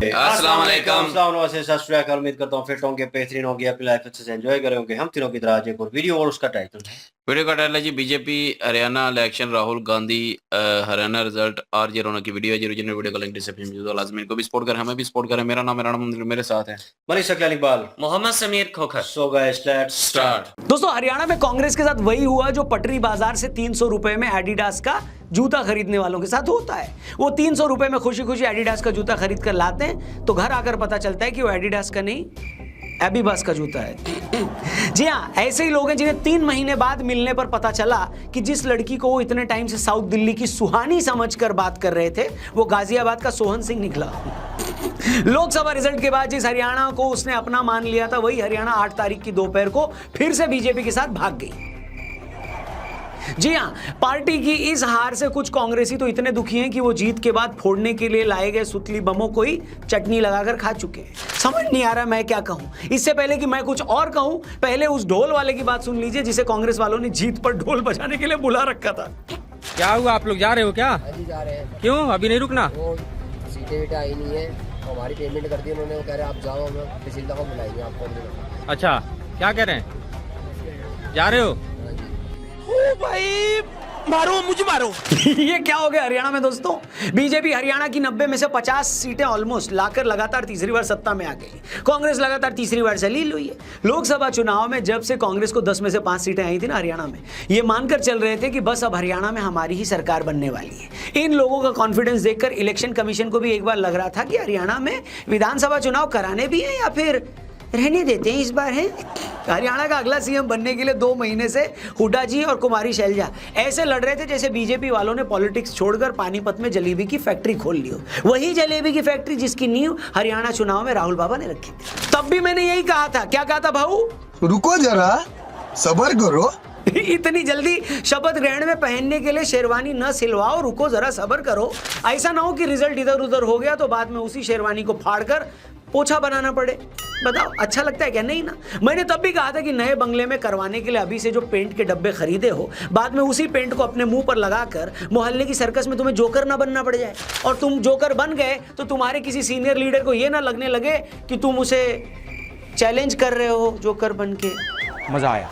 अस्सलाम वालेकुम। सत श्री अकाल। उम्मीद करता हूँ फिट होंगे, बेहतरीन होंगे, अपनी लाइफ अच्छे से एंजॉय करेंगे। हम तीनों की तरह आज एक और वीडियो और उसका टाइटल है वीडियो का टाइटल है जी BJP Haryana election Rahul Gandhi Haryana result और ये रोना की वीडियो है जी। ओरिजिनल वीडियो का लिंक डिस्क्रिप्शन में मौजूद है। लाजमी इनको भी सपोर्ट करें, हमें भी सपोर्ट करें। मेरा नाम मेरे साथ है Manish Saklani Iqbal, Mohammad Sameer Khokhar. So guys let's start. दोस्तों, हरियाणा में कांग्रेस के साथ वही हुआ जो पटरी बाजार से 300 रुपए में एडिडास का जूता खरीदने वालों के साथ होता है। वो 300 रुपए में खुशी खुशी एडिडास का जूता खरीद कर लाते हैं, तो घर आकर पता चलता है कि वो एडिडास का नहीं, एबीबास का जूता है। जी हाँ, ऐसे ही लोग हैं जिन्हें 3 महीने बाद मिलने पर पता चला कि जिस लड़की को वो इतने टाइम से साउथ दिल्ली की सुहानी समझकर बात कर रहे थे, वो गाजियाबाद का सोहन सिंह निकला। लोकसभा रिजल्ट के बाद जिस हरियाणा को उसने अपना मान लिया था, वही हरियाणा 8 तारीख की दोपहर को फिर से बीजेपी के साथ भाग गई। जी हां, पार्टी की इस हार से कुछ कांग्रेसी तो इतने दुखी हैं कि वो जीत के बाद फोड़ने के लिए लाए गए सुतली बमों को ही चटनी लगाकर खा चुके हैं। समझ नहीं आ रहा मैं क्या कहूं। इससे पहले कि मैं कुछ और कहूं, पहले उस ढोल वाले की बात सुन लीजिए जिसे कांग्रेस वालों ने जीत पर ढोल बजाने के लिए बुला रखा था। क्या हुआ, आप लोग जा रहे हो क्या? अभी जा रहे हैं। क्यों, अभी नहीं रुकना? वो सीटें आई नहीं है, हमारी पेमेंट कर दी उन्होंने। वो कह रहे हैं आप जाओ, हम तहसीलदार को बुलाएंगे आपको। अच्छा, क्या कह रहे हैं, जा रहे हो? भाई मारो, मुझे मारो। ये क्या हो गया हरियाणा में दोस्तों? बीजेपी हरियाणा की 90 में से 50 सीटें ऑलमोस्ट लाकर लगातार तीसरी बार सत्ता में आ गई। कांग्रेस लगातार तीसरी बार जलील हुई है। लोकसभा चुनाव में जब से कांग्रेस को 10 में से 5 सीटें आई थी ना हरियाणा में, ये मानकर चल रहे थे कि बस अब हरियाणा में हमारी ही सरकार बनने वाली है। इन लोगों का कॉन्फिडेंस देखकर इलेक्शन कमीशन को भी एक बार लग रहा था कि हरियाणा में विधानसभा चुनाव कराने भी है या फिर रहने देते हैं इस बार है। हरियाणा का अगला सीएम बनने के लिए 2 महीने से हुड्डा जी और कुमारी शैलजा ऐसे लड़ रहे थे जैसे बीजेपी वालों ने पॉलिटिक्स छोड़कर पानीपत में जलेबी की फैक्ट्री खोल ली हो। वही जलेबी की फैक्ट्री जिसकी नींव हरियाणा चुनाव में राहुल बाबा ने रखी थी। तब भी मैंने यही कहा था। क्या कहा था भाऊ? रुको जरा, सब्र करो। इतनी जल्दी शपथ ग्रहण में पहनने के लिए शेरवानी न सिलवाओ, रुको जरा सब्र करो। ऐसा ना हो कि रिजल्ट इधर उधर हो गया तो बाद में उसी शेरवानी को फाड़कर पोछा बनाना पड़े। बताओ, अच्छा लगता है क्या? नहीं ना। मैंने तब भी कहा था कि नए बंगले में करवाने के लिए अभी से जो पेंट के डब्बे खरीदे हो, बाद में उसी पेंट को अपने मुंह पर लगाकर मोहल्ले की सर्कस में तुम्हें जोकर ना बनना पड़ जाए। और तुम जोकर बन गए तो तुम्हारे किसी सीनियर लीडर को यह ना लगने लगे कि तुम उसे चैलेंज कर रहे हो जोकर बन के। मजा आया।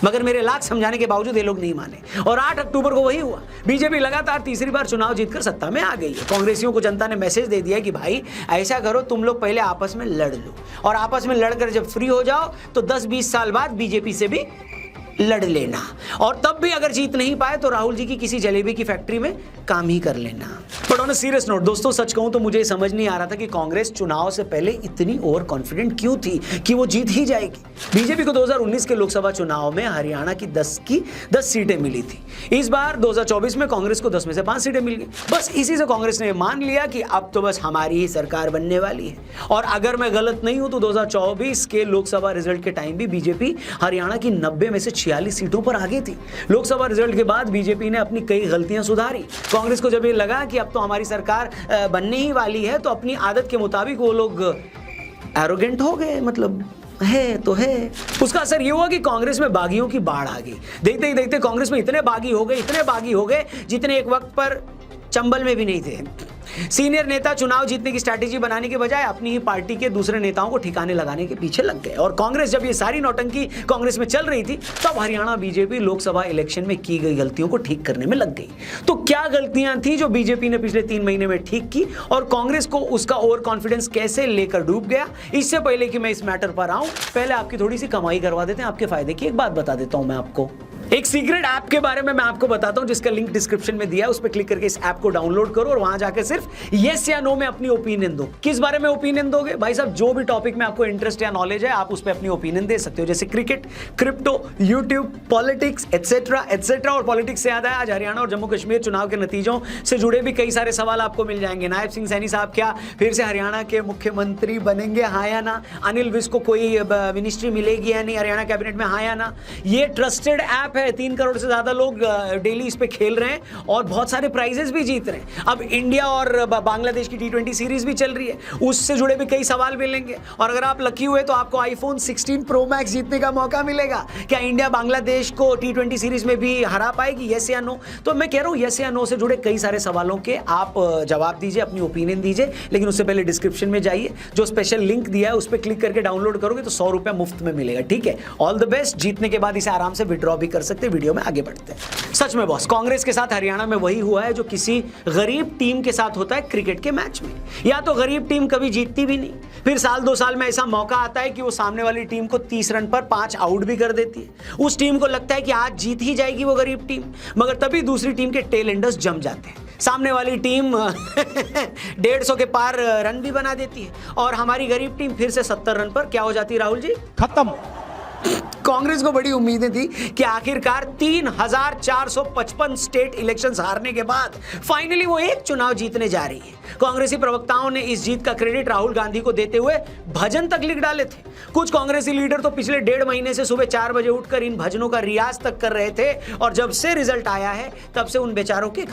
मगर मेरे लाख समझाने के बावजूद ये लोग नहीं माने और 8 अक्टूबर को वही हुआ। बीजेपी लगातार तीसरी बार चुनाव जीतकर सत्ता में आ गई है। कांग्रेसियों को जनता ने मैसेज दे दिया कि भाई ऐसा करो, तुम लोग पहले आपस में लड़ लो और आपस में लड़कर जब फ्री हो जाओ तो 10-20 साल बाद बीजेपी से भी लड़ लेना। और तब भी अगर जीत नहीं पाए तो राहुल जी की किसी जलेबी की फैक्ट्री में काम ही कर लेना। But on a serious note दोस्तों, सच कहूं तो मुझे समझ नहीं आ रहा था कि कांग्रेस चुनाव से पहले इतनी ओवर कॉन्फिडेंट क्यों थी कि वो जीत ही जाएगी। बीजेपी को 2019 के लोकसभा चुनाव में हरियाणा की 10 सीटें मिली थी। इस बार 2024 में कांग्रेस को 10 में से 5 सीटें मिल गई। बस इसी से कांग्रेस ने मान लिया कि अब तो बस हमारी ही सरकार बनने वाली है। और अगर मैं गलत नहीं हूं तो 2024 के लोकसभा रिजल्ट के टाइम भी बीजेपी हरियाणा की 90 में से 46 सीटों पर आगे थी। लोकसभा रिजल्ट के बाद बीजेपी ने अपनी कई गलतियां सुधारी। कांग्रेस को जब ये लगा कि अब तो हमारी सरकार बनने ही वाली है, तो अपनी आदत के मुताबिक वो लोग एरोगेंट हो गए। मतलब है तो है। उसका असर ये हुआ कि कांग्रेस में बागियों की बाढ़ आ गई। देखते ही देखते कांग्रेस में इतने बागी हो गए जितने एक वक्त पर चंबल में भी नहीं थे। सीनियर नेता चुनाव जीतने की स्ट्रैटेजी बनाने के बजाय अपनी ही पार्टी के दूसरे नेताओं को ठिकाने लगाने के पीछे लग गए। और कांग्रेस जब ये सारी नौटंकी कांग्रेस में चल रही थी, तब हरियाणा बीजेपी लोकसभा इलेक्शन में की गई गलतियों को ठीक करने में लग गई। तो क्या गलतियां थी जो बीजेपी ने पिछले 3 महीने में ठीक की और कांग्रेस को उसका ओवर कॉन्फिडेंस कैसे लेकर डूब गया? इससे पहले कि मैं इस मैटर पर आऊं, पहले आपकी थोड़ी सी कमाई करवा देते हैं आपके फायदे की। एक बात बता देता हूं मैं आपको, एक सीक्रेट ऐप के बारे में मैं आपको बताता हूं जिसका लिंक डिस्क्रिप्शन में दिया है। उस पर क्लिक करके इस ऐप को डाउनलोड करो और वहां जाकर सिर्फ यस या नो में अपनी ओपिनियन दो। किस बारे में ओपिनियन दोगे? भाई साहब, जो भी टॉपिक में आपको इंटरेस्ट या नॉलेज है आप उस पर अपनी ओपिनियन दे सकते हो, जैसे cricket, crypto, YouTube, politics etcetera etcetera. और पॉलिटिक्स से याद है, आज हरियाणा और जम्मू कश्मीर चुनाव के नतीजों से जुड़े भी कई सारे सवाल आपको मिल जाएंगे। नायब सिंह सैनी साहब क्या फिर से हरियाणा के मुख्यमंत्री बनेंगे, हाँ या ना? अनिल विज को कोई मिनिस्ट्री मिलेगी या नहीं हरियाणा कैबिनेट में, हाँ या ना? ये ट्रस्टेड ऐप है, 3 करोड़ से ज्यादा लोग डेली इस पे खेल रहे हैं और बहुत सारे प्राइजेस भी जीत रहे हैं। अब इंडिया और बांग्लादेश की T20 सीरीज भी चल रही है, उससे जुड़े भी कई सवाल मिलेंगे और अगर आप लकी हुए तो आपको आईफोन 16 प्रो मैक्स जीतने का मौका मिलेगा। क्या इंडिया बांग्लादेश को T20 सीरीज में भी हरा पाएगी, यस या नो? तो मैं कह रहा हूं यस या नो से जुड़े कई सारे सवालों के आप जवाब दीजिए, अपनी ओपिनियन दीजिए, लेकिन उससे पहले डिस्क्रिप्शन में जाइए, जो स्पेशल लिंक दिया है उस पर क्लिक करके डाउनलोड करोगे तो 100 रुपया मुफ्त में मिलेगा, ठीक है? All the best. जीतने के बाद इसे आराम से विड्रॉ भी कर सकते हैं। वीडियो में आगे बढ़ते हैं। सच में बॉस, कांग्रेस के साथ हरियाणा में वही हुआ है जो किसी गरीब टीम के साथ होता है क्रिकेट के मैच में। या तो गरीब टीम कभी जीतती भी नहीं, फिर साल 2 साल में ऐसा मौका आता है कि वो सामने वाली टीम को 30 रन पर 5 आउट भी कर देती है। उस टीम को लगता है कि आज जीत ही जाएगी वो गरीब टीम, मगर तभी दूसरी टीम के टेल एंडर्स जम जाते हैं। सामने वाली टीम 150 के पार रन भी बना देती है और हमारी गरीब टीम फिर से 70 रन पर क्या हो जाती है राहुल जी? खत्म। कांग्रेस को बड़ी उम्मीदें थी कि आखिरकार 3455 स्टेट इलेक्शंस हारने के बाद फाइनली वो एक चुनाव जीतने जा रही है। कांग्रेसी प्रवक्ताओं ने इस जीत का क्रेडिट राहुल गांधी को देते हुए भजन तक लिख डाले थे। कुछ कांग्रेसी लीडर तो पिछले 1.5 महीने से सुबह 4 बजे उठकर इन भजनों का रियाज तक कर रहे थे और जब से रिजल्ट आया है तब से उन बेचारों के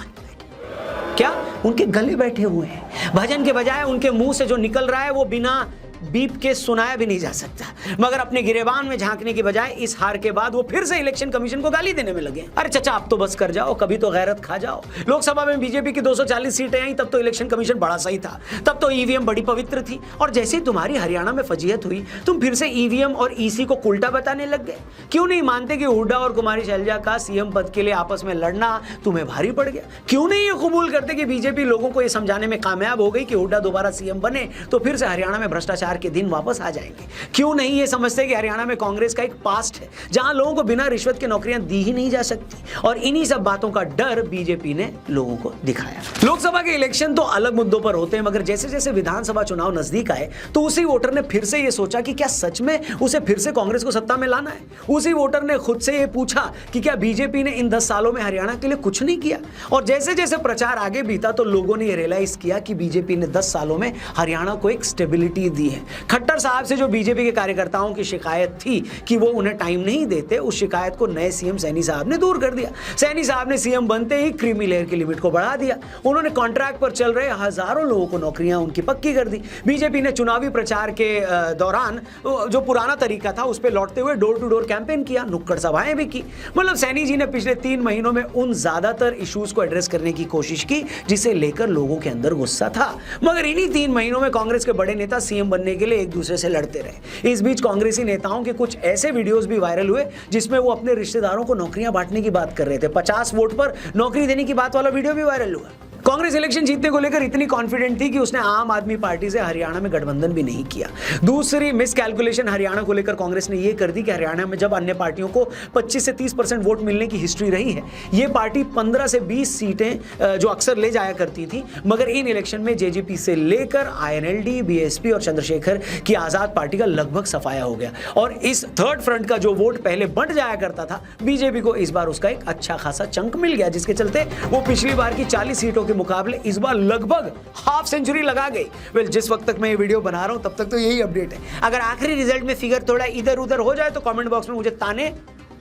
क्या उनके गले बैठे हुए हैं। भजन के बजाय उनके मुंह से जो निकल रहा है वो बिना बीप के सुनाया भी नहीं जा सकता, मगर अपने गिरेबान में झांकने की बजाय इस हार के बाद वो फिर से इलेक्शन कमीशन को गाली देने में लगे। अरे चचा अब तो बस कर जाओ, कभी तो गैरत खा जाओ। लोकसभा में बीजेपी की 240 सीटें आई तब तो इलेक्शन कमीशन बड़ा सही था, तब तो ईवीएम बड़ी पवित्र थी और जैसे तुम्हारी हरियाणा में फजीहत हुई तुम फिर से ईवीएम और ईसी को उल्टा बताने लग गए। क्यों नहीं मानते कि हुड्डा और कुमारी शैलजा का सीएम पद के लिए आपस में लड़ना तुम्हें भारी पड़ गया? क्यों नहीं ये कबूल करते कि बीजेपी लोगों को ये समझाने में कामयाब हो गई कि हुड्डा दोबारा सीएम बने तो फिर से हरियाणा में भ्रष्टाचार के दिन वापस आ जाएंगे? क्यों नहीं ये समझते कि हरियाणा में कांग्रेस का एक पास्ट है जहां लोगों को बिना रिश्वत के नौकरियां दी ही नहीं जा सकती? और इन्हीं सब बातों का डर बीजेपी ने लोगों को दिखाया। लोकसभा के इलेक्शन तो अलग मुद्दों पर होते हैं, मगर जैसे जैसे विधानसभा चुनाव नजदीक आए तो उसी वोटर ने फिर से ये सोचा कि क्या सच में उसे फिर से कांग्रेस को सत्ता में लाना है। उसी वोटर ने खुद से ये पूछा कि क्या बीजेपी ने इन 10 सालों में हरियाणा के लिए कुछ नहीं किया। और जैसे जैसे प्रचार आगे बीता तो लोगों ने ये रियलाइज किया कि बीजेपी ने 10 सालों में हरियाणा को एक स्टेबिलिटी दी है। खट्टर साहब से जो बीजेपी के कार्यकर्ताओं की शिकायत थी कि वो उन्हें टाइम नहीं देते, उस शिकायत को नए सीएम सैनी साहब ने दूर कर दिया। सैनी साहब ने सीएम बनते ही क्रीमी लेयर की लिमिट को बढ़ा दिया। उन्होंने कॉन्ट्रैक्ट पर चल रहे हजारों लोगों को नौकरियां उनकी पक्की कर दी। बीजेपी ने चुनावी प्रचार के दौरान जो पुराना तरीका था उस पर लौटते हुए डोर टू डोर कैंपेन किया, नुक्कड़ सभाएं भी की। मतलब सैनी जी ने पिछले 3 महीनों में उन ज्यादातर इश्यूज को एड्रेस करने की कोशिश की जिसे लेकर लोगों के अंदर गुस्सा था, मगर इन्हीं 3 महीनों में कांग्रेस के बड़े नेता सीएम बनने के लिए एक दूसरे से लड़ते रहे। इस बीच कांग्रेसी नेताओं के कुछ ऐसे वीडियोस भी वायरल हुए जिसमें वो अपने रिश्तेदारों को नौकरियां बांटने की बात कर रहे थे। 50 वोट पर नौकरी देने की बात वाला वीडियो भी वायरल हुआ। कांग्रेस इलेक्शन जीतने को लेकर इतनी कॉन्फिडेंट थी कि उसने आम आदमी पार्टी से हरियाणा में गठबंधन भी नहीं किया। दूसरी मिस कैलकुलेशन हरियाणा को लेकर कांग्रेस ने यह कर दी कि हरियाणा में जब अन्य पार्टियों को 25 से 30% वोट मिलने की हिस्ट्री रही है, ये पार्टी 15 से 20 सीटें जो अक्सर ले जाया करती थी, मगर इन इलेक्शन में जेजेपी से लेकर आईएनएलडी, बीएसपी और चंद्रशेखर की आजाद पार्टी का लगभग सफाया हो गया। और इस थर्ड फ्रंट का जो वोट पहले बंट जाया करता था, बीजेपी को इस बार उसका एक अच्छा खासा चंक मिल गया, जिसके चलते वो पिछली बार की 40 सीटों के मुकाबले इस बार लगभग हाफ सेंचुरी लगा गई। वेल, जिस वक्त तक मैं ये वीडियो बना रहा हूं तब तक तो यही अपडेट है। अगर आखिरी रिजल्ट में फिगर थोड़ा इधर उधर हो जाए तो कमेंट बॉक्स में मुझे ताने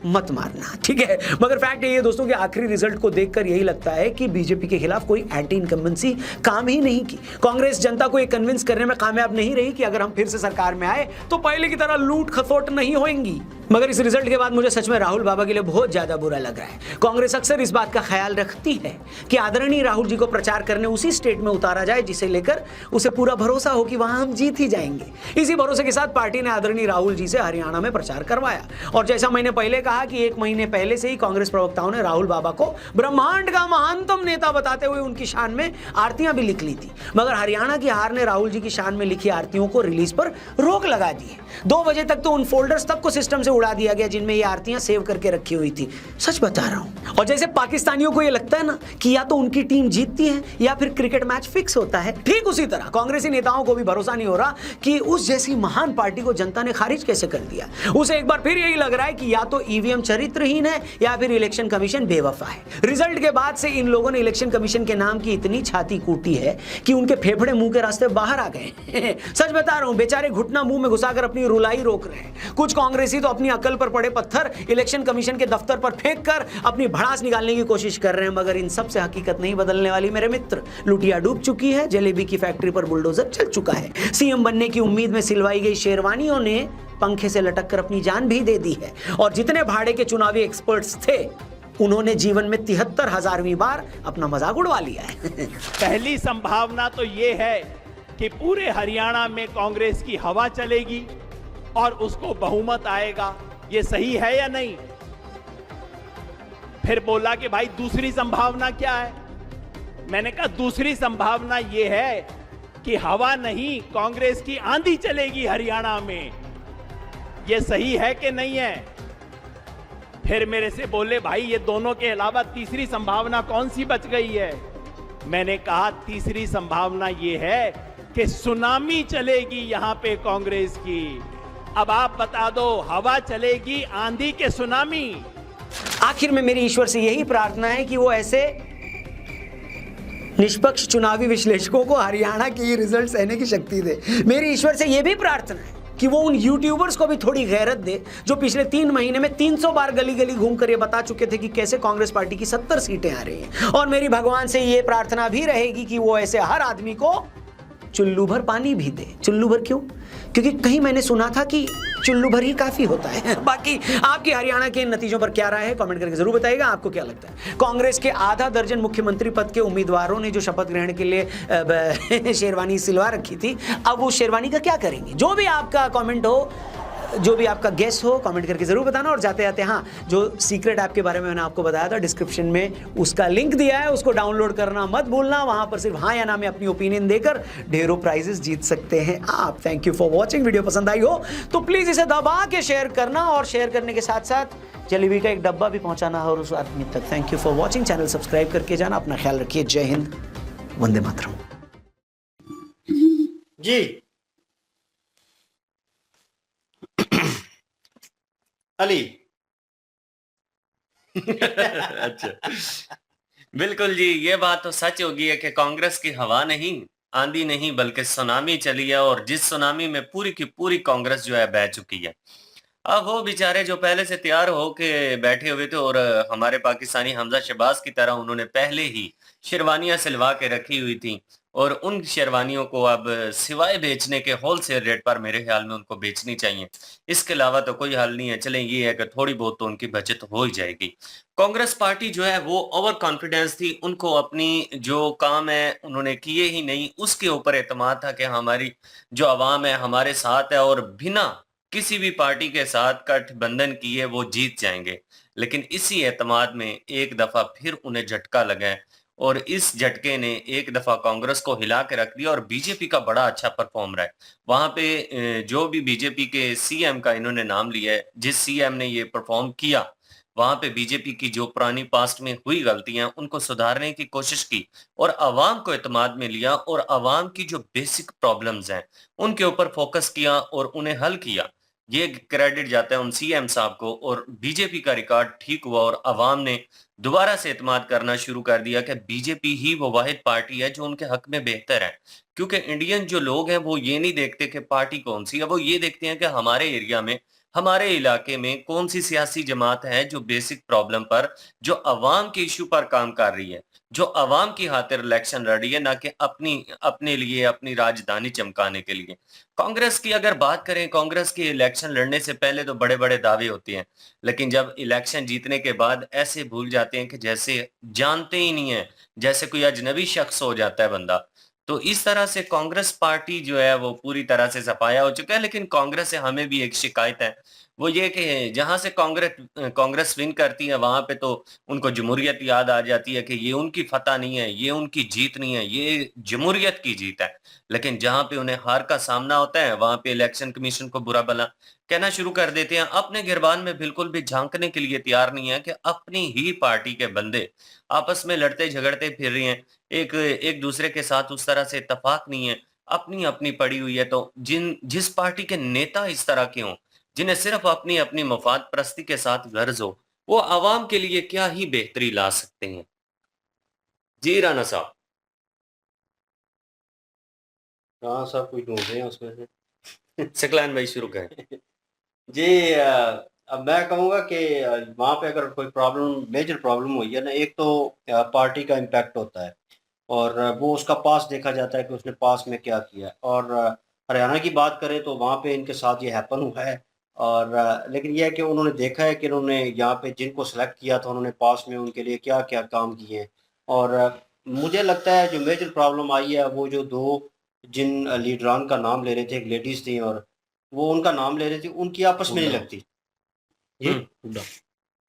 मत मारना, ठीक है? मगर फैक्ट ये है दोस्तों कि आखिरी रिजल्ट को देखकर यही लगता है कि बीजेपी के खिलाफ कोई एंटी इनकम्बेंसी काम ही नहीं की। कांग्रेस जनता को ये कन्विंस करने में कामयाब नहीं रही कि अगर हम फिर से सरकार में आए तो पहले की तरह लूट खसोट नहीं होंगी। मगर इस रिजल्ट के बाद मुझे सच में राहुल बाबा के लिए बहुत ज्यादा बुरा लग रहा है। कांग्रेस अक्सर इस बात का ख्याल रखती है कि आदरणीय राहुल जी को प्रचार करने उसी स्टेट में उतारा जाए जिसे लेकर उसे पूरा भरोसा हो कि वहां हम जीत ही जाएंगे। इसी भरोसे के साथ पार्टी ने आदरणीय राहुल जी से हरियाणा में प्रचार करवाया। और जैसा मैंने पहले कहा कि 1 महीने पहले से ही कांग्रेस प्रवक्ताओं ने राहुल बाबा को ब्रह्मांड का महानतम नेता बताते हुए उनकी शान में आरतियां भी लिख ली थी। मगर हरियाणा की हार ने राहुल जी की शान में लिखी आरतियों को रिलीज पर रोक लगा दी है। 2 बजे तक तो उन फोल्डर्स तक को सिस्टम से उड़ा दिया गया जिनमें ये आरतियां सेव करके रखी हुई थी। सच बता रहा हूं। और जैसे पाकिस्तानियों को ये लगता है ना कि या तो उनकी टीम जीतती है या फिर क्रिकेट मैच फिक्स होता है, ठीक उसी तरह कांग्रेसी नेताओं को भी भरोसा नहीं हो रहा कि उस जैसी महान पार्टी को जनता ने खारिज कैसे कर दिया। उसे एक बार फिर यही लग रहा है कि या तो ईवीएम चरित्रहीन है या फिर इलेक्शन कमीशन बेवफा है। रिजल्ट के बाद से इन लोगों ने इलेक्शन कमीशन के नाम की इतनी छाती कूटी है कि उनके फेफड़े मुंह के रास्ते बाहर आ गए। सच बता रहा हूं, बेचारे घुटना मुंह में घुसाकर अपनी रुलाई रोक रहे हैं। कुछ कांग्रेसी तो अपनी अपनी अकल पर पड़े पत्थर इलेक्शन कमीशन के दफ्तर पर फेंक कर अपनी भड़ास निकालने की कोशिश कर रहे हैं, मगर इन सब से हकीकत नहीं बदलने वाली मेरे मित्र। लुटिया डूब चुकी है, जलेबी की फैक्ट्री पर बुलडोजर चल चुका है। सीएम बनने की उम्मीद में सिलवाई गई शेरवानियों ने पंखे से लटक कर अपनी जान भी दे दी है, और जितने भाड़े के चुनावी एक्सपर्ट्स थे उन्होंने जीवन में 73,000वीं बार अपना मजाक उड़वा लिया है। पहली संभावना तो ये है कि पूरे हरियाणा में कांग्रेस की हवा चलेगी और उसको बहुमत आएगा। ये सही है या नहीं? फिर बोला कि भाई दूसरी संभावना क्या है? मैंने कहा दूसरी संभावना ये है कि हवा नहीं, कांग्रेस की आंधी चलेगी हरियाणा में। ये सही है कि नहीं है? फिर मेरे से बोले भाई ये दोनों के अलावा तीसरी संभावना कौन सी बच गई है? मैंने कहा तीसरी संभावना ये है कि सुनामी चलेगी यहां पे कांग्रेस की। अब आप बता दो, हवा चलेगी आंधी के सुनामी? आखिर में मेरी ईश्वर से यही प्रार्थना है कि वो ऐसे निष्पक्ष चुनावी विश्लेषकों को हरियाणा के ये रिजल्ट सहने की शक्ति दे। मेरी ईश्वर से यह भी प्रार्थना है कि वो उन यूट्यूबर्स को भी थोड़ी गैरत दे जो पिछले 3 महीने में 300 बार गली गली घूमकर ये बता चुके थे कि कैसे कांग्रेस पार्टी की 70 सीटें आ रही हैं। और मेरी भगवान से ये प्रार्थना भी रहेगी कि वो ऐसे हर आदमी को चुल्लू भर पानी भी दे। चुल्लू भर क्यों? क्योंकि कहीं मैंने सुना था कि चुल्लू भर ही काफी होता है। बाकी आपकी हरियाणा के नतीजों पर क्या राय है कमेंट करके जरूर बताइएगा। आपको क्या लगता है? कांग्रेस के आधा दर्जन मुख्यमंत्री पद के उम्मीदवारों ने जो शपथ ग्रहण के लिए शेरवानी सिलवा रखी थी, अब वो शेरवानी का क्या करेंगे? जो भी आपका कमेंट हो, जो भी आपका गेस हो, कमेंट करके जरूर बताना। और जाते जाते हाँ, जो सीक्रेट ऐप के बारे में मैंने आपको बताया था, डिस्क्रिप्शन में उसका लिंक दिया है, उसको डाउनलोड करना मत भूलना। वहां पर सिर्फ हाँ या ना में अपनी ओपिनियन देकर ढेरों प्राइजेस जीत सकते हैं आप। Thank you for watching. Video पसंद आई हो तो प्लीज इसे दबा के शेयर करना, और शेयर करने के साथ साथ जलेबी का एक डब्बा भी पहुंचाना और उस आदमी तक। Thank you for watching. Channel subscribe करके जाना। अपना ख्याल रखिए। जय हिंद, वंदे मातरम। जी अली। अच्छा, बिल्कुल जी, ये बात तो सच होगी है कि कांग्रेस की हवा नहीं, आंधी नहीं, बल्कि सुनामी चली है, और जिस सुनामी में पूरी की पूरी कांग्रेस जो है बह चुकी है। अब वो बेचारे जो पहले से तैयार होके बैठे हुए थे, और हमारे पाकिस्तानी हमजा शहबाज की तरह उन्होंने पहले ही शेरवानियां सिलवा के रखी हुई थी, और उन शेरवानियों को अब सिवाय बेचने के होलसेल रेट पर मेरे ख्याल में उनको बेचनी चाहिए। इसके अलावा तो कोई हल नहीं है। चलें, ये है कि थोड़ी बहुत तो उनकी बचत हो ही जाएगी। कांग्रेस पार्टी जो है वो ओवर कॉन्फिडेंस थी, उनको अपनी जो काम है उन्होंने किए ही नहीं, उसके ऊपर एतमाद था कि हमारी जो आवाम है हमारे साथ है, और बिना किसी भी पार्टी के साथ गठबंधन किए वो जीत जाएंगे। लेकिन इसी एतमाद में एक दफा फिर उन्हें झटका लगा है, और इस झटके ने एक दफा कांग्रेस को हिला के रख दिया, और बीजेपी का बड़ा अच्छा परफॉर्म रहा है। वहां पे जो भी बीजेपी के सीएम का इन्होंने नाम लिया है, जिस सीएम ने ये परफॉर्म किया, वहां पे बीजेपी की जो पुरानी पास्ट में हुई गलतियां उनको सुधारने की कोशिश की, और अवाम को एतमाद में लिया, और अवाम की जो बेसिक प्रॉब्लम्स हैं उनके ऊपर फोकस किया और उन्हें हल किया। ये क्रेडिट जाता है उन सीएम साहब को, और बीजेपी का रिकॉर्ड ठीक हुआ, और अवाम ने दोबारा से एतमाद करना शुरू कर दिया कि बीजेपी ही वो वाहिद पार्टी है जो उनके हक में बेहतर है। क्योंकि इंडियन जो लोग हैं वो ये नहीं देखते कि पार्टी कौन सी है, वो ये देखते हैं कि हमारे एरिया में, हमारे इलाके में कौन सी सियासी जमात है जो बेसिक प्रॉब्लम पर, जो अवाम के इशू पर काम कर रही है, जो अवाम की खातिर इलेक्शन लड़ रही है, ना कि अपने लिए अपनी राजधानी चमकाने के लिए। कांग्रेस की अगर बात करें, कांग्रेस के इलेक्शन लड़ने से पहले तो बड़े बड़े दावे होते हैं, लेकिन जब इलेक्शन जीतने के बाद ऐसे भूल जाते हैं कि जैसे जानते ही नहीं है, जैसे कोई अजनबी शख्स हो जाता है बंदा। तो इस तरह से कांग्रेस पार्टी जो है वो पूरी तरह से सफाया हो चुका है। लेकिन कांग्रेस से हमें भी एक शिकायत है, वो ये कि जहां से कांग्रेस विन करती है वहां पे तो उनको जमहूरियत याद आ जाती है कि ये उनकी फतह नहीं है, ये उनकी जीत नहीं है, ये जमहूरियत की जीत है। लेकिन जहां पे उन्हें हार का सामना होता है वहां पे इलेक्शन कमीशन को बुरा भला कहना शुरू कर देते हैं। अपने गिरबान में बिल्कुल भी झांकने के लिए तैयार नहीं है कि अपनी ही पार्टी के बंदे आपस में लड़ते झगड़ते फिर रहे हैं, एक दूसरे के साथ उस तरह से इत्तेफाक नहीं है, अपनी अपनी पड़ी हुई है। तो जिस पार्टी के नेता इस तरह के हों, जिन्हें सिर्फ अपनी अपनी मफाद परस्ती के साथ गर्ज हो, वो आवाम के लिए क्या ही बेहतरी ला सकते हैं। जी राना साहब। हाँ सब कुछ ढूंढ रहे हैं उसमें से। सकलान भाई शुरू करें। जी अब मैं कहूँगा कि वहाँ पे अगर कोई प्रॉब्लम, मेजर प्रॉब्लम हुई है ना, एक तो पार्टी का इम्पैक्ट होता है और वो उसका पास देखा जाता है कि उसने पास में क्या किया है। और हरियाणा की बात करें तो वहाँ पे इनके साथ ये हैपन हुआ है। और लेकिन ये है कि उन्होंने देखा है कि इन्होंने यहाँ पे जिनको सेलेक्ट किया था उन्होंने पास में उनके लिए क्या-क्या काम किए हैं। और मुझे लगता है जो मेजर प्रॉब्लम आई है वो जो 2 जिन लीडरान का नाम ले रहे थे, एक लेडीज़ थी और वो उनका नाम ले रही थी, उनकी आपस में नहीं हुड्डा। लगती। जी? हुड्डा।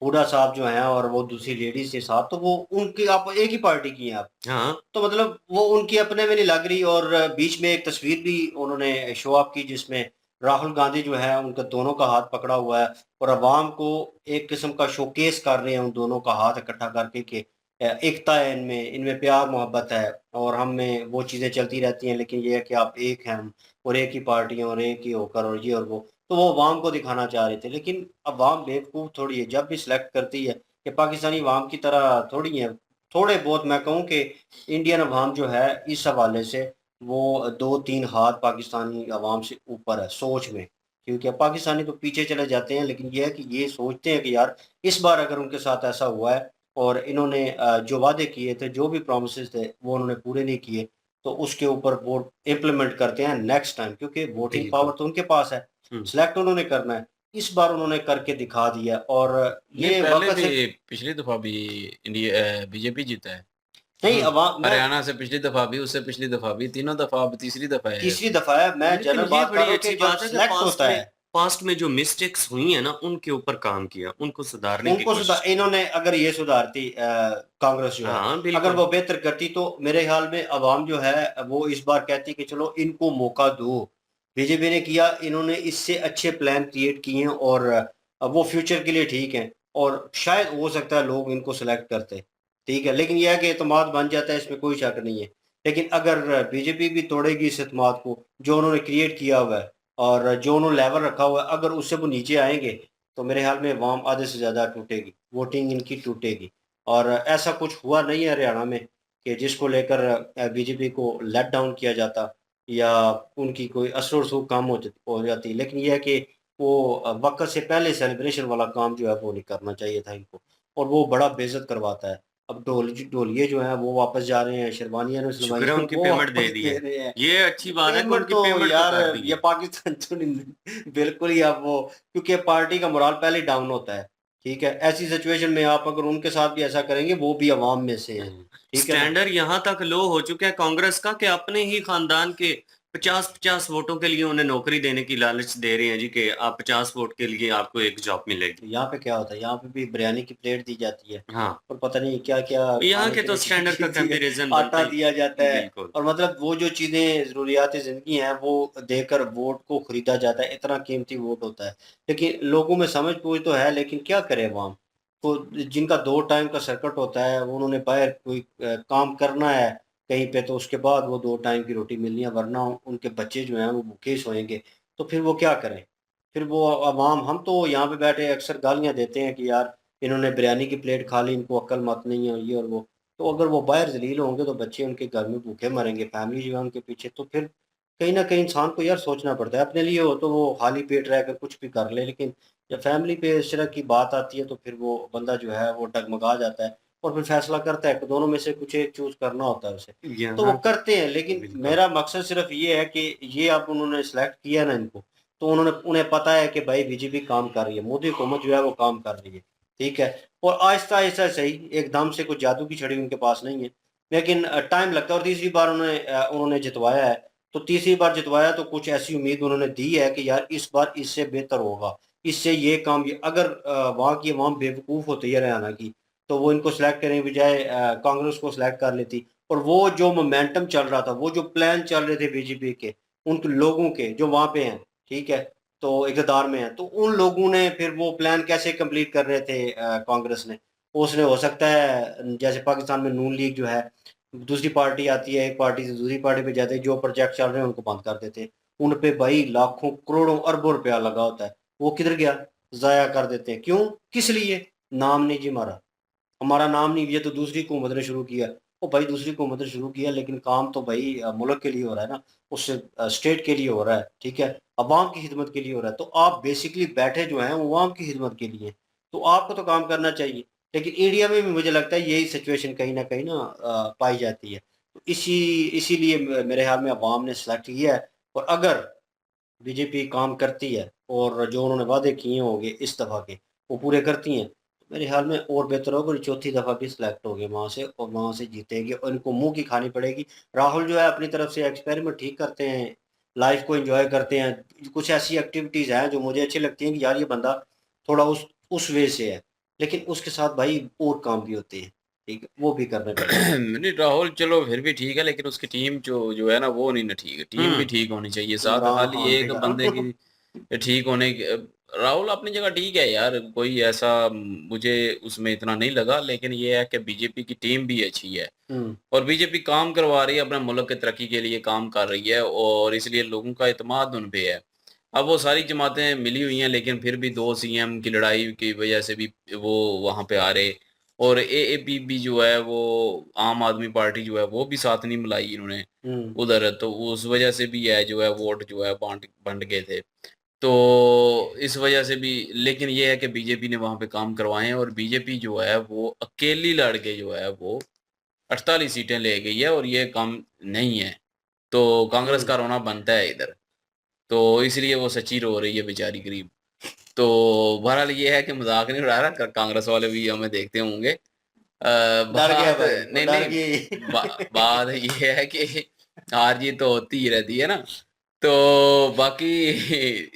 हुडा साहब जो हैं और वो दूसरी लेडीज़ के साथ, तो वो उनकी आप एक ही पार्टी की हैं आप। हाँ, तो मतलब वो उनकी अपने में नहीं लग रही। और बीच में एक तस्वीर भी उन्होंने शो ऑफ की जिसमें राहुल गांधी जो है उनका दोनों का हाथ पकड़ा हुआ है और अवाम को एक किस्म का शोकेस कर रहे हैं उन दोनों का हाथ इकट्ठा करके कि एकता है इनमें, इनमें प्यार मोहब्बत है और हम में वो चीज़ें चलती रहती हैं, लेकिन ये है कि आप एक हैं हम और एक ही पार्टी हैं और एक ही होकर और ये और वो। तो वो अवाम को दिखाना चाह रहे थे, लेकिन अवाम बेवकूफ़ थोड़ी है, जब भी सिलेक्ट करती है कि पाकिस्तानी अवाम की तरह थोड़ी है। थोड़े बहुत मैं कहूँ कि इंडियन अवाम जो है इस हवाले से वो 2-3 हाथ पाकिस्तानी अवाम से ऊपर है सोच में। क्योंकि अब पाकिस्तानी तो पीछे चले जाते हैं, लेकिन ये है कि ये सोचते हैं कि यार इस बार अगर उनके साथ ऐसा हुआ है और इन्होंने जो वादे किए थे, जो भी प्रॉमिसेस थे, वो उन्होंने पूरे नहीं किए, तो उसके ऊपर वो इम्प्लीमेंट करते हैं नेक्स्ट टाइम, क्योंकि वोटिंग बिल्कुल। पावर तो उनके पास है। हुँ। सिलेक्ट उन्होंने करना है। इस बार उन्होंने करके दिखा दिया और नहीं, ये पहले वाक़ई से भी पिछली दफ़ा भी बीजेपी जीता है। नहीं अवा मैं हरियाणा से पिछली दफ़ा भी, उससे पिछली दफ़ा भी, तीनों दफ़ा अब तीसरी दफ़ा है। तीसरी दफ़ा है, मैं लेकिन जनरल ये बात कर बड़ी रहा हूँ अच्छी कि जब बात है कि सिलेक्ट होता है पास्ट में जो मिस्टेक्स हुई हैं ना, उनके ऊपर काम किया, उनको सुधारने की उनको कोशिश की। इन्होंने अगर ये सुधारती कांग्रेस जो है, हाँ, अगर बिल्कुल। वो बेहतर करती तो मेरे ख्याल में अवाम जो है वो इस बार कहती कि चलो इनको मौका दो। बीजेपी ने किया, इन्होंने इससे अच्छे प्लान क्रिएट किए हैं और वो फ्यूचर के लिए ठीक हैं और शायद हो सकता है लोग इनको सेलेक्ट करते। ठीक है, लेकिन ये है कि एतमाद बन जाता है, इसमें कोई शक नहीं है। लेकिन अगर बीजेपी भी तोड़ेगी इस एतमाद को जो उन्होंने क्रिएट किया हुआ है और जो उन्होंने लेवल रखा हुआ है, अगर उससे वो नीचे आएँगे तो मेरे ख्याल में अवाम आधे से ज़्यादा टूटेगी, वोटिंग इनकी टूटेगी। और ऐसा कुछ हुआ नहीं है हरियाणा में कि जिसको लेकर बीजेपी को लेट डाउन किया जाता या उनकी कोई असर रसूख कम हो जाती। लेकिन ये है कि वो वक़्त से पहले सेलिब्रेशन वाला काम जो है वो नहीं करना चाहिए था इनको और वो बड़ा बेइज़्ज़त करवाता है। अब ढोलिये जो हैं वो वापस जा रहे हैं, शेरवानियाँ ने सिलवाई शुक्र है हैं उनकी वो पेमेंट दे वापस दी दे है। रहे हैं। ये अच्छी बात है कि पेमेंट उनकी तो पेमेंट तो यार कर दी ये है। पाकिस्तान तो नहीं बिल्कुल ही अब वो, क्योंकि पार्टी का मोराल पहले ही डाउन होता है, ठीक है? ऐसी सिचुएशन में आप अगर उनके साथ भी ऐसा करेंगे, वो भी अवाम में से हैं, ठीक है ना? स्टैंडर्ड यहाँ तक लो हो चुका है कांग्रेस का कि अपने ही खानदान के 50-50 वोटों के लिए उन्हें नौकरी देने की लालच दे रहे हैं जी कि आप 50 वोट के लिए आपको एक जॉब मिलेगी। यहाँ पे क्या होता है, यहाँ पे भी बिरयानी की प्लेट दी जाती है हाँ, और पता नहीं क्या-क्या यहाँ खाने के के तो लिए स्टैंडर्ड का चीज़ें दी कंपैरिजन है, बनता आटा ही दिया जाता है बिल्कुल। और मतलब वो जो चीज़ें ज़रूरियात ज़िंदगी हैं, वो देकर वोट को खरीदा जाता है, इतना कीमती वोट होता है। लेकिन लोगों में समझ-बूझ तो है, लेकिन क्या करे अवाम? तो जिनका 2 टाइम का सर्किट होता है, उन्होंने बाहर कोई काम करना है कहीं पे, तो उसके बाद वो 2 टाइम की रोटी मिलनी है, वरना उनके बच्चे जो हैं, वो भूखे ही सोएँगे। तो फिर वो क्या करें? फिर वो अवाम, हम तो यहाँ पे बैठे अक्सर गालियाँ देते हैं कि यार इन्होंने बिरयानी की प्लेट खा ली, इनको अक्ल मत नहीं है और ये और वो। तो अगर वो बाहर ज़लील होंगे तो बच्चे उनके घर में भूखे मरेंगे, फैमिली जो है उनके पीछे। तो फिर कहीं न कहीं इंसान को यार सोचना पड़ता है। अपने लिए हो तो वो खाली पेट रहकर कुछ भी कर ले, लेकिन जब फैमिली पे इस तरह की बात आती है तो फिर वो बंदा जो है वो डगमगा जाता है और फिर फैसला करता है कि दोनों में से कुछ एक चूज़ करना होता है उसे। तो वो यहाँ करते हैं, लेकिन बिल्कुल। मेरा मकसद सिर्फ़ ये है कि ये अब उन्होंने सेलेक्ट किया ना इनको, तो उन्हें पता है कि भाई बीजेपी काम कर रही है, मोदी हुकूमत जो है वो काम कर रही है, ठीक है? और आहिस्ता-आहिस्ता सही, एकदम से कुछ जादू की छड़ी उनके पास नहीं है, लेकिन टाइम लगता है और तीसरी बार उन्होंने जितवाया है, तो तीसरी बार जितवाया तो कुछ ऐसी उम्मीद उन्होंने दी है कि यार इस बार इससे बेहतर होगा, इससे ये काम ये अगर वहाँ की अवाम बेवकूफ़ होती है हरियाणा की, तो वो इनको सेलेक्ट करने की बजाय कांग्रेस को सेलेक्ट कर लेती और वो जो मोमेंटम चल रहा था, वो जो प्लान चल रहे थे बीजेपी के, उन लोगों के जो वहाँ पे हैं, ठीक है? तो इक़्तिदार में हैं, तो उन लोगों ने फिर वो प्लान कैसे कंप्लीट कर रहे थे कांग्रेस ने। उसने हो सकता है जैसे पाकिस्तान में नून लीग जो है, दूसरी पार्टी आती है, एक पार्टी से दूसरी पार्टी पे जाते हैं, जो प्रोजेक्ट चल रहे हैं उनको बंद कर देते हैं। उन पे भाई लाखों, करोड़ों, अरबों रुपया लगा होता है। वो किधर गया? ज़ाया कर देते हैं। क्यों? किस लिए? नाम नहीं जी हमारा। हमारा नाम नहीं, ये तो दूसरी हुकूमत ने शुरू किया। वो भाई दूसरी हुकूमत शुरू किया, लेकिन काम तो भाई मुल्क के लिए हो रहा है ना, उससे स्टेट के लिए हो रहा है, ठीक है, अवाम की खिदमत के लिए हो रहा है। तो आप बेसिकली बैठे जो हैं वो अवाम की खिदमत के लिए, तो आपको तो काम करना चाहिए। लेकिन इंडिया में भी मुझे लगता है यही सिचुएशन कहीं ना कहीं ना पाई जाती है। तो इसीलिए मेरे ख्याल में अवाम ने सेलेक्ट किया है। और अगर बीजेपी काम करती है और जो उन्होंने वादे किए होंगे इस दफ़ा के वो पूरे करती हैं, तो मेरे ख्याल में और बेहतर होगा और चौथी दफ़ा भी सिलेक्ट हो गए वहाँ से और वहाँ से जीतेंगे और इनको मुंह की खानी पड़ेगी। राहुल जो है अपनी तरफ से एक्सपेरिमेंट ठीक करते हैं, लाइफ को एंजॉय करते हैं, कुछ ऐसी एक्टिविटीज़ हैं जो मुझे अच्छी लगती हैं कि यार ये बंदा थोड़ा उस वे से है, लेकिन उसके साथ भाई और काम भी होते हैं, ठीक है, वो भी करने पड़ेंगे। नहीं राहुल चलो फिर भी ठीक है, लेकिन उसकी टीम जो जो है ना वो नहीं ना ठीक है। टीम भी ठीक होनी चाहिए साथ, इमरान खाली खान एक पे बंदे की ठीक होने राहुल अपनी जगह ठीक है यार, कोई ऐसा मुझे उसमें इतना नहीं लगा। लेकिन ये है कि बीजेपी की टीम भी अच्छी है और बीजेपी काम करवा रही है, अपने मुल्क की तरक्की के लिए काम कर रही है और इसलिए लोगों का इत्मीनान उन पे है। अब वो सारी जमातें मिली हुई हैं, लेकिन फिर भी 2 सीएम की लड़ाई की वजह से भी वो वहाँ पे आ रहे। और एएपी भी जो है वो आम आदमी पार्टी जो है वो भी साथ नहीं मिलाई इन्होंने उधर, तो उस वजह से भी है जो है वोट जो है बांट बंट गए थे। तो इस वजह से भी, लेकिन ये है कि बीजेपी ने वहाँ पे काम करवाए हैं और बीजेपी जो है वो अकेली लड़ के जो है वो 48 सीटें ले गई है और ये कम नहीं है। तो कांग्रेस का रोना बनता है इधर, तो इसलिए वो सच्ची रो रही है बेचारी गरीब। तो बहरहाल ये है कि मजाक नहीं उड़ा रहा, कांग्रेस वाले भी हमें देखते होंगे। डर गया बात भाई, नहीं डर नहीं गई। बात ये है कि हार जीत तो होती ही रहती है ना। तो बाकी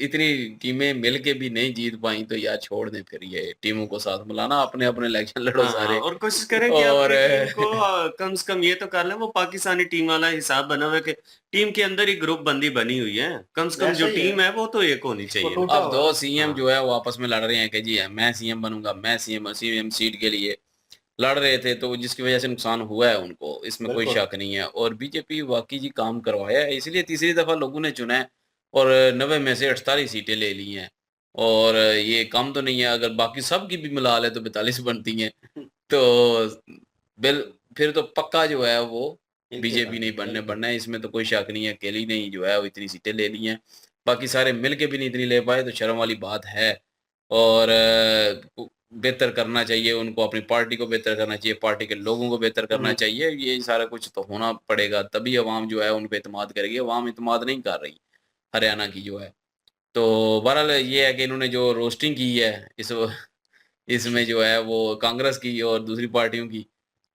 इतनी टीमें मिल के भी नहीं जीत पाई तो यार छोड़ दें फिर, ये टीमों को साथ मिलाना, अपने अपने इलेक्शन लड़ो हाँ, सारे। और कोशिश करें कि और अपनी टीम को कम से कम ये तो कर लें, वो पाकिस्तानी टीम वाला हिसाब बना हुआ है कि टीम के अंदर ही ग्रुप बंदी बनी हुई है, कम से कम वैसा जो ही है, टीम है वो तो एक होनी वो चाहिए। टूटा अब हुआ 2 है। सीएम हाँ जो है वो आपस में लड़ रहे हैं कि जी मैं सीएम बनूंगा, मैं सीएम सीट के लिए लड़ रहे थे, तो जिसकी वजह से नुकसान हुआ है उनको, इसमें कोई बिल्कुल। शक नहीं है। और बीजेपी वाकई जी काम करवाया है, इसलिए तीसरी दफा लोगों ने चुना है और 90 में से 48 सीटें ले ली हैं। और ये कम तो नहीं है, अगर बाकी सब की भी मिला ले तो 42 बनती हैं। तो बिल फिर तो पक्का जो है वो एक ही बीजेपी बात नहीं है, बनने बिल्कुल। बनना है, इसमें तो कोई शक नहीं है। अकेली नहीं जो है वो इतनी सीटें ले ली हैं, बाकी सारे मिल के भी नहीं इतनी ले पाए, तो शर्म वाली बात है। और बेहतर करना चाहिए उनको, अपनी पार्टी को बेहतर करना चाहिए, पार्टी के लोगों को बेहतर करना चाहिए, ये सारा कुछ तो होना पड़ेगा, तभी अवाम जो है उन पे एतमाद करेगी। अवाम एतमाद नहीं कर रही हरियाणा की जो है। तो बहरहाल ये है कि इन्होंने जो रोस्टिंग की है इसमें जो है वो कांग्रेस की और दूसरी पार्टियों की,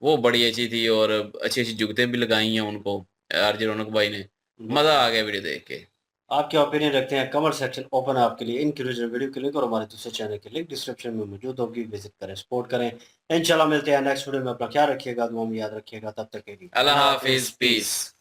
वो बड़ी अच्छी थी और अच्छी-अच्छी जुगतें भी लगाई हैं उनको आरजे रौनक भाई ने। मज़ा आ गया वीडियो देख के। आप क्या ओपिनियन रखते हैं? कमेंट सेक्शन ओपन है आपके लिए। इन वीडियो के लिंक और हमारे दूसरे चैनल के लिंक डिस्क्रिप्शन में मौजूद होगी, विजिट करें, सपोर्ट करें। इंशाल्लाह मिलते हैं नेक्स्ट वीडियो में। अपना ख्याल रखिएगा, दुआ में याद रखिएगा। तब तक के लिए अल्लाह अल्लाह हाफ़िज़, हाफिज, पीस। पीस।